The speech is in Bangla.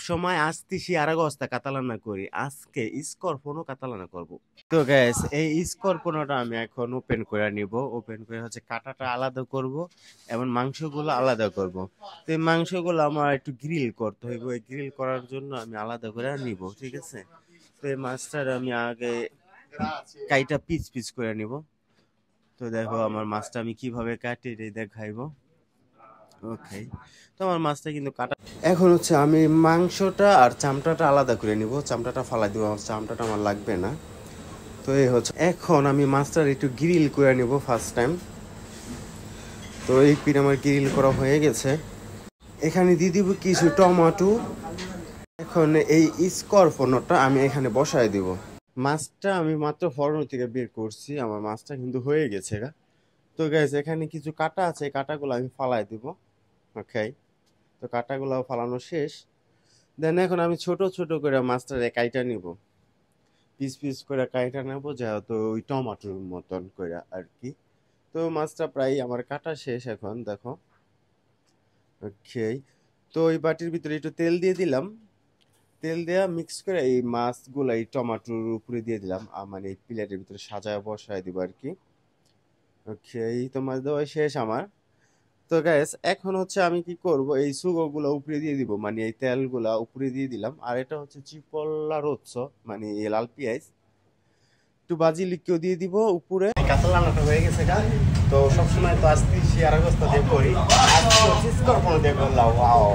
সময় আসতেছি আরাগস্তা কাতালানা করি, আজকে স্করপনো কাতালানা করব। তো গ্যাস এই স্করপনোটা আমি এখন ওপেন করে নিব, ওপেন করে হচ্ছে কাটাটা আলাদা করব এবং মাংসগুলো আলাদা করব। তো এই মাংসগুলো আমার একটু গ্রিল করতে হইব, এই গ্রিল করার জন্য আমি আলাদা করে নিব, ঠিক আছে। তো এই মাছটা আমি আগে কাইটা পিস পিস করে নিব। তো দেখো আমার মাছটা আমি কিভাবে কাটি দেখাইবো। ওকে, তো আমার মাছটা কিন্তু কাটা এখন হচ্ছে আমি মাংসটা আর চামড়াটা আলাদা করে নিব, চামড়াটা ফালাই দিব, চামড়াটা আমার লাগবে না। তো এই হচ্ছে এখন আমি মাছটার একটু গ্রিল করে নিব ফার্স্ট টাইম। তো এই পিন আমার গ্রিল করা হয়ে গেছে, এখানে দিয়ে দিব কিছু টমেটো। এখন এই স্করপনোটা আমি এখানে বসায় দিব। মাছটা আমি মাত্র ফড়ন থেকে বের করছি, আমার মাছটা কিন্তু হয়ে গেছে গা। তো গাইস এখানে কিছু কাটা আছে, কাটাগুলো আমি ফালাই দিব। ওকে, তো কাটাগুলো ফালানো শেষ। দেন এখন আমি ছোট ছোট করে মাছটারে কাইটা নিব, পিস পিস করে কাইটা নেবো, যেহেতু ওই টমাটোর মতন করে আর কি। তো মাছটা প্রায় আমার কাটা শেষ এখন দেখো। ওকে, তো ওই বাটির ভিতরে একটু তেল দিয়ে দিলাম, তেল দেওয়া মিক্স করে এই মাছগুলো এই টমাটোর উপরে দিয়ে দিলাম, মানে এই প্লেটের ভিতরে সাজায় বসায় দিব আর কি। ওকে, এই তো মাছ দেওয়া শেষ আমার। তো গ্যাস এখন হচ্ছে আমি কি করব, এই সুগো গুলো উপরে দিয়ে দিব, মানে এই তেলগুলা উপরে দিয়ে দিলাম। আর এটা হচ্ছে চিপল্লা রোচ্ছ, মানে এই লাল পেঁয়াজ একটু বাজি লিখকেও দিয়ে দিব উপরে। কাতলা রান্নাটা হয়ে গেছে গা। তো সবসময় তো আসতে শিয়ার অবস্থা দিয়ে করি, আজকে চিজ করবো দিয়ে করলাম। ওয়াও।